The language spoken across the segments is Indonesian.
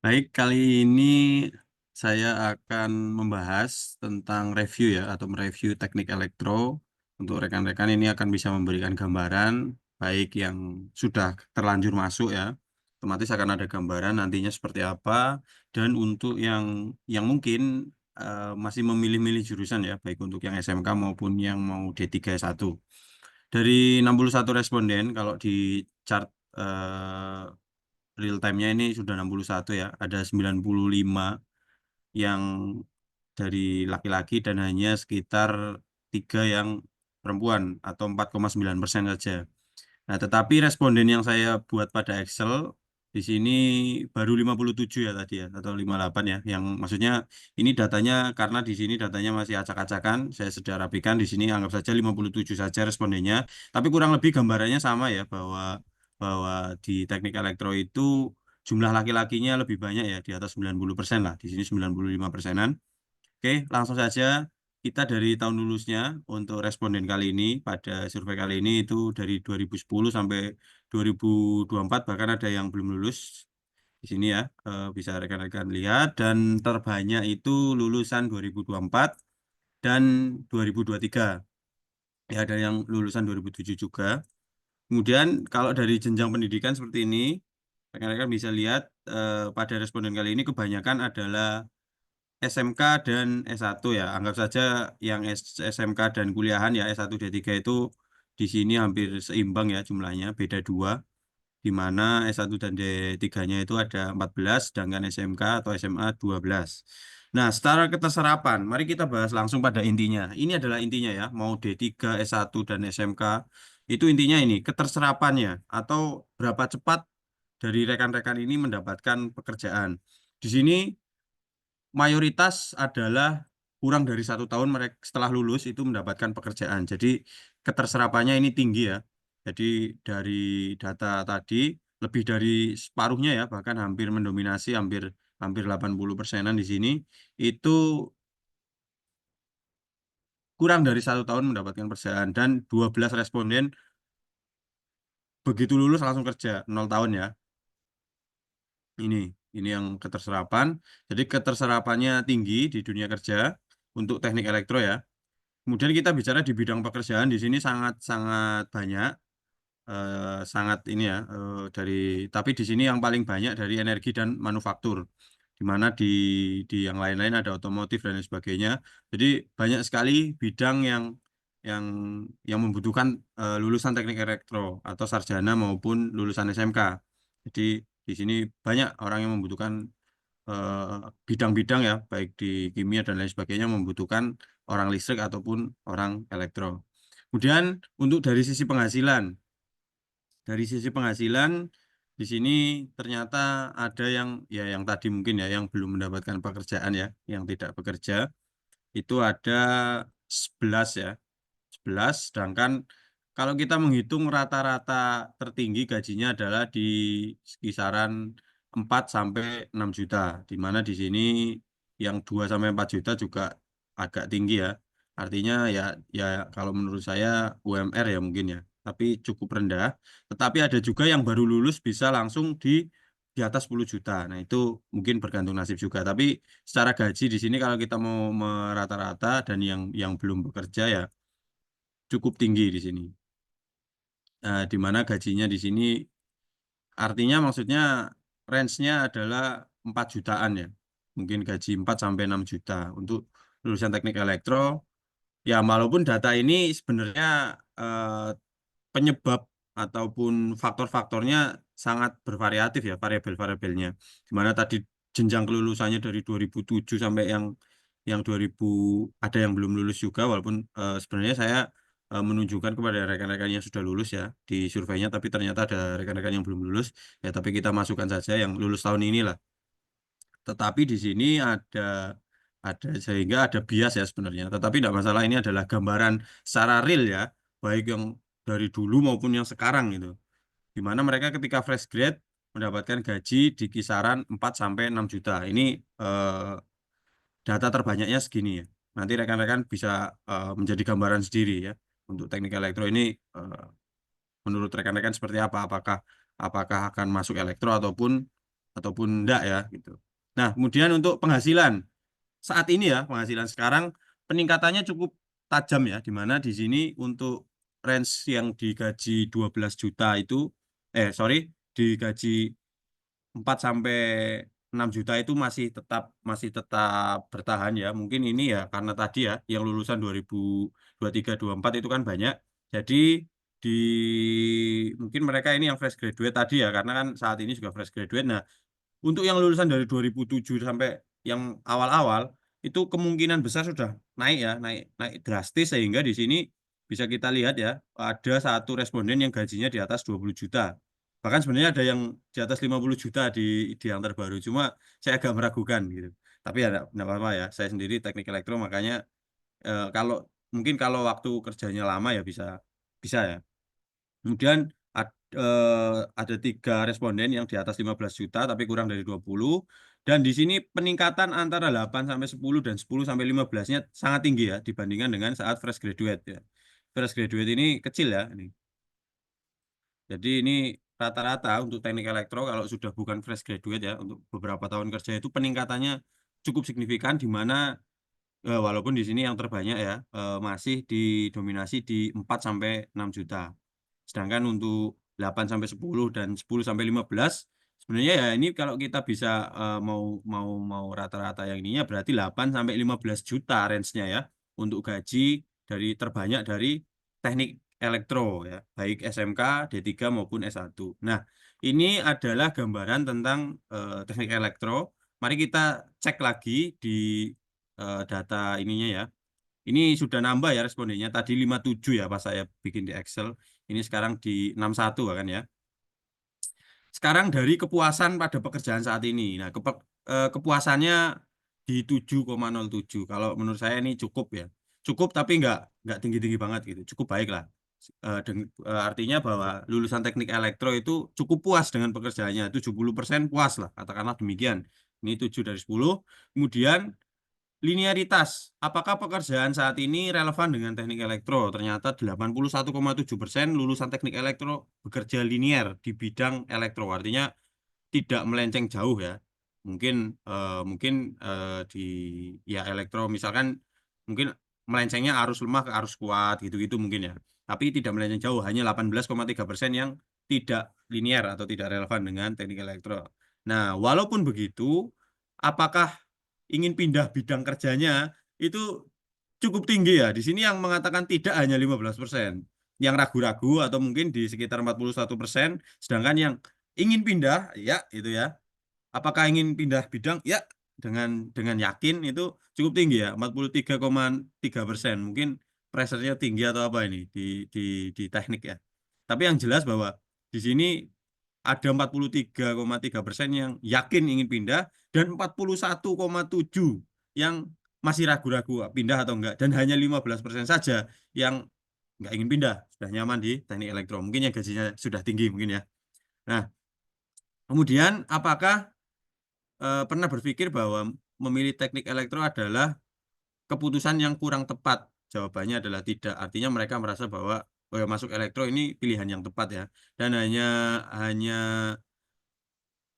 Baik, kali ini saya akan membahas tentang review ya, atau mereview teknik elektro. Untuk rekan-rekan ini akan bisa memberikan gambaran, baik yang sudah terlanjur masuk ya, otomatis akan ada gambaran nantinya seperti apa. Dan untuk yang mungkin masih memilih-milih jurusan ya, baik untuk yang SMK maupun yang mau D3 S1. Dari 61 responden, kalau di chart real time-nya ini sudah 61 ya. Ada 95 yang dari laki-laki dan hanya sekitar 3 yang perempuan atau 4,9% saja. Nah, tetapi responden yang saya buat pada Excel di sini baru 57 ya tadi ya, atau 58 ya. Yang maksudnya ini datanya karena di sini datanya masih acak-acakan, saya sudah rapikan di sini anggap saja 57 saja respondennya. Tapi kurang lebih gambarannya sama ya, bahwa bahwa di teknik elektro itu jumlah laki-lakinya lebih banyak ya, di atas 90% lah. Di sini 95%-an. Oke, langsung saja kita dari tahun lulusnya untuk responden kali ini pada survei kali ini itu dari 2010 sampai 2024, bahkan ada yang belum lulus di sini ya, bisa rekan-rekan lihat, dan terbanyak itu lulusan 2024 dan 2023. Ya, ada yang lulusan 2007 juga. Kemudian kalau dari jenjang pendidikan seperti ini, rekan-rekan bisa lihat pada responden kali ini kebanyakan adalah SMK dan S1 ya. Anggap saja yang SMK dan kuliahan ya, S1 D3 itu di sini hampir seimbang ya jumlahnya, beda 2, di mana S1 dan D3-nya itu ada 14, sedangkan SMK atau SMA 12. Nah, secara keterserapan, mari kita bahas langsung pada intinya. Ini adalah intinya ya, mau D3, S1 dan SMK, itu intinya ini, keterserapannya atau berapa cepat dari rekan-rekan ini mendapatkan pekerjaan. Di sini mayoritas adalah kurang dari 1 tahun mereka setelah lulus itu mendapatkan pekerjaan. Jadi keterserapannya ini tinggi ya. Jadi dari data tadi lebih dari separuhnya ya, bahkan hampir mendominasi, hampir hampir 80%-an di sini itu kurang dari 1 tahun mendapatkan pekerjaan, dan 12 responden begitu lulus langsung kerja 0 tahun ya. Ini ini yang keterserapan. Jadi keterserapannya tinggi di dunia kerja untuk teknik elektro ya. Kemudian kita bicara di bidang pekerjaan di sini sangat-sangat banyak, sangat ini ya, dari tapi di sini yang paling banyak dari energi dan manufaktur, di mana di yang lain-lain ada otomotif dan lain sebagainya. Jadi banyak sekali bidang yang yang membutuhkan lulusan teknik elektro atau sarjana maupun lulusan SMK. Jadi di sini banyak orang yang membutuhkan bidang-bidang ya, baik di kimia dan lain sebagainya, membutuhkan orang listrik ataupun orang elektro. Kemudian untuk dari sisi penghasilan di sini ternyata ada yang ya yang tadi mungkin ya yang belum mendapatkan pekerjaan ya, yang tidak bekerja itu ada 11 ya, 11. Sedangkan kalau kita menghitung rata-rata tertinggi gajinya adalah di kisaran 4 sampai 6 juta, di mana di sini yang 2 sampai 4 juta juga agak tinggi ya. Artinya ya ya kalau menurut saya UMR ya mungkin ya, tapi cukup rendah. Tetapi ada juga yang baru lulus bisa langsung di atas 10 juta. Nah, itu mungkin bergantung nasib juga. Tapi secara gaji di sini kalau kita mau merata-rata dan yang belum bekerja ya cukup tinggi di sini. Di mana gajinya di sini artinya maksudnya range-nya adalah 4 jutaan ya. Mungkin gaji 4 sampai 6 juta untuk lulusan teknik elektro. Ya, walaupun data ini sebenarnya penyebab ataupun faktor-faktornya sangat bervariatif ya, variabel-variabelnya. Di mana tadi jenjang kelulusannya dari 2007 sampai yang 2000, ada yang belum lulus juga, walaupun sebenarnya saya menunjukkan kepada rekan-rekan yang sudah lulus ya di surveinya, tapi ternyata ada rekan-rekan yang belum lulus ya, tapi kita masukkan saja yang lulus tahun ini lah. Tetapi di sini ada sehingga ada bias ya sebenarnya. Tetapi tidak masalah, ini adalah gambaran secara real ya, baik yang dari dulu maupun yang sekarang itu. Di mana mereka ketika fresh grade mendapatkan gaji di kisaran 4 sampai 6 juta. Ini data terbanyaknya segini ya. Nanti rekan-rekan bisa menjadi gambaran sendiri ya. Untuk teknik elektro ini menurut rekan-rekan seperti apa? Apakah apakah akan masuk elektro ataupun ataupun enggak ya gitu. Nah, kemudian untuk penghasilan saat ini ya, penghasilan sekarang peningkatannya cukup tajam ya, di mana di sini untuk range yang digaji 12 juta itu, sorry, digaji 4 sampai 6 juta itu masih tetap bertahan ya. Mungkin ini ya karena tadi ya yang lulusan 2023 24 itu kan banyak. Jadi di mungkin mereka ini yang fresh graduate tadi ya karena kan saat ini juga fresh graduate. Nah, untuk yang lulusan dari 2007 sampai yang awal-awal itu kemungkinan besar sudah naik ya, naik naik drastis sehingga di sini bisa kita lihat ya, ada satu responden yang gajinya di atas 20 juta. Bahkan sebenarnya ada yang di atas 50 juta di yang terbaru. Cuma saya agak meragukan gitu. Tapi ya enggak apa-apa ya. Saya sendiri teknik elektro makanya kalau mungkin kalau waktu kerjanya lama ya bisa bisa ya. Kemudian ada 3 responden yang di atas 15 juta tapi kurang dari 20. Dan di sini peningkatan antara 8 sampai 10 dan 10 sampai 15-nya sangat tinggi ya dibandingkan dengan saat fresh graduate ya. Fresh graduate ini kecil ya ini. Jadi ini rata-rata untuk teknik elektro kalau sudah bukan fresh graduate ya untuk beberapa tahun kerja itu peningkatannya cukup signifikan di mana walaupun di sini yang terbanyak ya masih didominasi di 4 sampai 6 juta. Sedangkan untuk 8 sampai 10 dan 10 sampai 15 sebenarnya ya ini kalau kita bisa mau mau mau rata-rata yang ininya berarti 8 sampai 15 juta range-nya ya untuk gaji dari terbanyak dari teknik elektro ya, baik SMK, D3 maupun S1. Nah, ini adalah gambaran tentang teknik elektro. Mari kita cek lagi di data ininya ya. Ini sudah nambah ya respondennya. Tadi 57 ya pas saya bikin di Excel. Ini sekarang di 61 kan ya. Sekarang dari kepuasan pada pekerjaan saat ini. Nah, kepuasannya di 7,07. Kalau menurut saya ini cukup ya. Cukup tapi nggak tinggi-tinggi banget gitu. Cukup baik lah. Artinya bahwa lulusan teknik elektro itu cukup puas dengan pekerjaannya. 70% puas lah, katakanlah demikian. Ini 7 dari 10. Kemudian linearitas. Apakah pekerjaan saat ini relevan dengan teknik elektro? Ternyata 81,7% lulusan teknik elektro bekerja linear di bidang elektro. Artinya tidak melenceng jauh ya. Mungkin mungkin di ya elektro misalkan mungkin melencengnya arus lemah ke arus kuat gitu-gitu mungkin ya. Tapi tidak melenceng jauh, hanya 18,3% yang tidak linear atau tidak relevan dengan teknik elektro. Nah, walaupun begitu, apakah ingin pindah bidang kerjanya itu cukup tinggi ya. Di sini yang mengatakan tidak hanya 15%. Yang ragu-ragu atau mungkin di sekitar 41%, sedangkan yang ingin pindah ya itu ya. Apakah ingin pindah bidang? Ya, dengan yakin itu cukup tinggi ya, 43,3%. Mungkin pressure-nya tinggi atau apa ini di di teknik ya. Tapi yang jelas bahwa di sini ada 43,3% yang yakin ingin pindah dan 41,7 yang masih ragu-ragu pindah atau enggak dan hanya 15% saja yang enggak ingin pindah, sudah nyaman di teknik elektro. Mungkin yang gajinya sudah tinggi mungkin ya. Nah, kemudian apakah pernah berpikir bahwa memilih teknik elektro adalah keputusan yang kurang tepat? Jawabannya adalah tidak. Artinya mereka merasa bahwa oh ya, masuk elektro ini pilihan yang tepat ya. Dan hanya hanya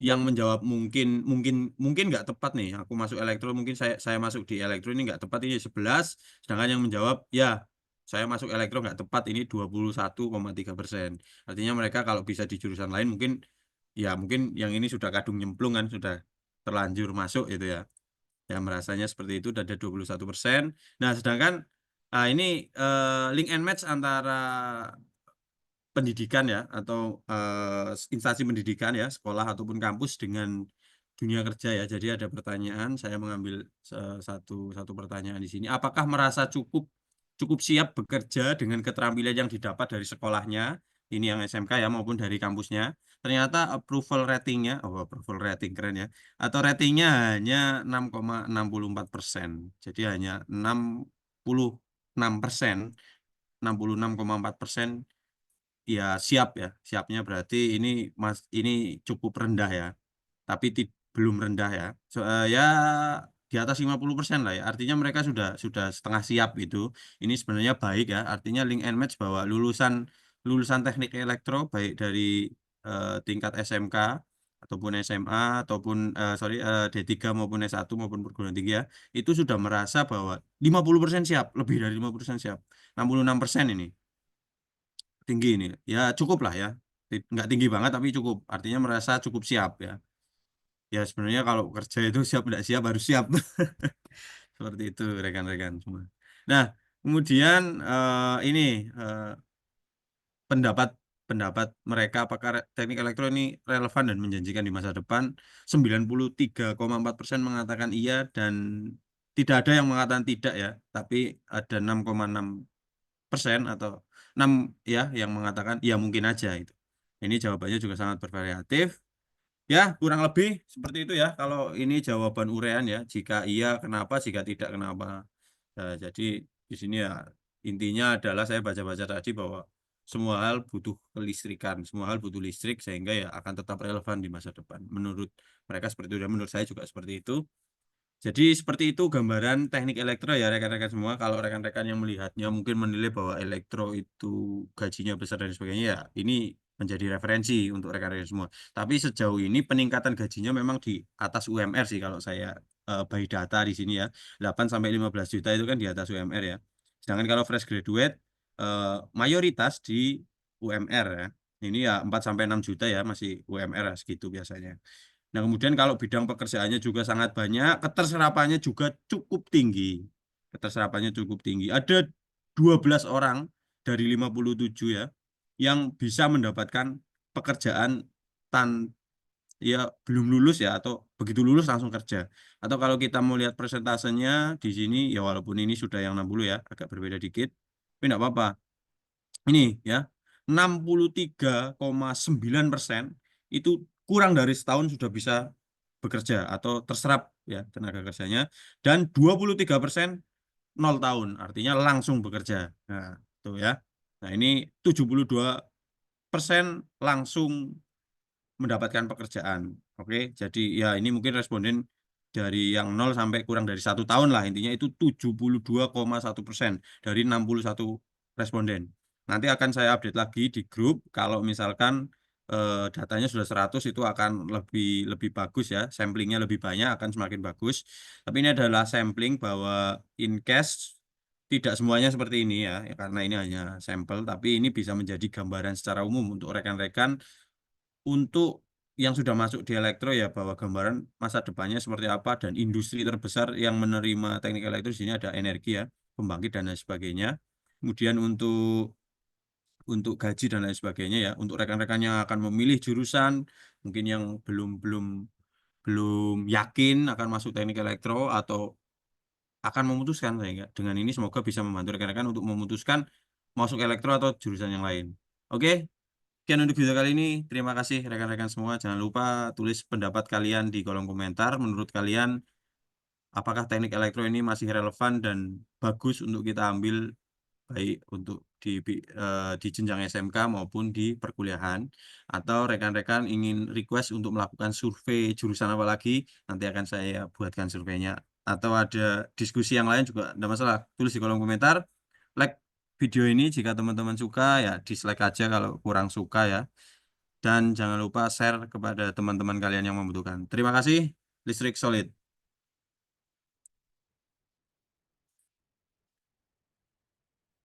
yang menjawab mungkin mungkin mungkin nggak tepat nih. Aku masuk elektro mungkin saya masuk di elektro ini nggak tepat ini 11. Sedangkan yang menjawab ya saya masuk elektro nggak tepat ini 21,3%. Artinya mereka kalau bisa di jurusan lain mungkin ya mungkin yang ini sudah kadung nyemplung kan sudah terlanjur masuk itu ya. Ya merasanya seperti itu ada 21%. Nah, sedangkan ini link and match antara pendidikan ya atau instansi pendidikan ya, sekolah ataupun kampus dengan dunia kerja ya. Jadi ada pertanyaan, saya mengambil satu satu pertanyaan di sini. Apakah merasa cukup cukup siap bekerja dengan keterampilan yang didapat dari sekolahnya? Ini yang SMK ya maupun dari kampusnya. Ternyata approval ratingnya, oh approval rating keren ya, atau ratingnya hanya 6,64%. Jadi hanya 66%, 66,4% ya siap ya. Siapnya berarti ini cukup rendah ya. Tapi belum rendah ya. Ya di atas 50% lah ya. Artinya mereka sudah setengah siap itu. Ini sebenarnya baik ya. Artinya link and match bahwa lulusan lulusan teknik elektro baik dari tingkat SMK ataupun SMA ataupun D3 maupun S1 maupun perguruan tinggi ya, itu sudah merasa bahwa 50% siap, lebih dari 50% siap. 66% ini tinggi ini. Ya cukup lah ya. Nggak tinggi banget tapi cukup. Artinya merasa cukup siap ya. Ya sebenarnya kalau kerja itu siap tidak siap harus siap. Seperti itu rekan-rekan semua. Nah, kemudian ini eh, pendapat pendapat mereka apakah teknik elektro ini relevan dan menjanjikan di masa depan. 93,4% mengatakan iya dan tidak ada yang mengatakan tidak ya, tapi ada 6,6% atau 6 ya yang mengatakan ya mungkin aja itu. Ini jawabannya juga sangat bervariatif. Ya, kurang lebih seperti itu ya. Kalau ini jawaban urean ya, jika iya kenapa, jika tidak kenapa. Nah, jadi di sini ya intinya adalah saya baca-baca tadi bahwa semua hal butuh kelistrikan, semua hal butuh listrik sehingga ya akan tetap relevan di masa depan. Menurut mereka seperti itu dan menurut saya juga seperti itu. Jadi seperti itu gambaran teknik elektro ya rekan-rekan semua. Kalau rekan-rekan yang melihatnya mungkin menilai bahwa elektro itu gajinya besar dan sebagainya ya ini menjadi referensi untuk rekan-rekan semua. Tapi sejauh ini peningkatan gajinya memang di atas UMR sih kalau saya by data di sini ya. 8 sampai 15 juta itu kan di atas UMR ya. Sedangkan kalau fresh graduate mayoritas di UMR ya. Ini ya 4 sampai 6 juta ya masih UMR ya, segitu biasanya. Nah, kemudian kalau bidang pekerjaannya juga sangat banyak, keterserapannya juga cukup tinggi. Keterserapannya cukup tinggi. Ada 12 orang dari 57 ya yang bisa mendapatkan pekerjaan tan ya belum lulus ya atau begitu lulus langsung kerja. Atau kalau kita mau lihat persentasenya di sini ya walaupun ini sudah yang 60 ya, agak berbeda dikit. Tapi enggak apa-apa. Ini ya 63,9% itu kurang dari setahun sudah bisa bekerja atau terserap ya tenaga kerjanya dan 23% 0 tahun artinya langsung bekerja. Nah, itu ya. Nah, ini 72% langsung mendapatkan pekerjaan. Oke, jadi ya ini mungkin responden dari yang 0 sampai kurang dari 1 tahun lah intinya itu 72,1% dari 61 responden. Nanti akan saya update lagi di grup kalau misalkan datanya sudah 100 itu akan lebih lebih bagus ya, samplingnya lebih banyak akan semakin bagus. Tapi ini adalah sampling bahwa in case tidak semuanya seperti ini ya, ya karena ini hanya sampel, tapi ini bisa menjadi gambaran secara umum untuk rekan-rekan untuk yang sudah masuk di elektro ya bahwa gambaran masa depannya seperti apa dan industri terbesar yang menerima teknik elektro di sini ada energi ya, pembangkit dan lain sebagainya. Kemudian untuk gaji dan lain sebagainya ya, untuk rekan-rekan yang akan memilih jurusan mungkin yang belum belum belum yakin akan masuk teknik elektro atau akan memutuskan sehingga dengan ini semoga bisa membantu rekan-rekan untuk memutuskan masuk elektro atau jurusan yang lain. Oke, sekian untuk video kali ini. Terima kasih rekan-rekan semua. Jangan lupa tulis pendapat kalian di kolom komentar. Menurut kalian, apakah teknik elektro ini masih relevan dan bagus untuk kita ambil baik untuk di jenjang SMK maupun di perkuliahan? Atau rekan-rekan ingin request untuk melakukan survei jurusan apa lagi? Nanti akan saya buatkan surveinya. Atau ada diskusi yang lain juga tidak masalah. Tulis di kolom komentar. Like video ini jika teman-teman suka ya dislike aja kalau kurang suka ya. Dan jangan lupa share kepada teman-teman kalian yang membutuhkan. Terima kasih. Listrik Solid.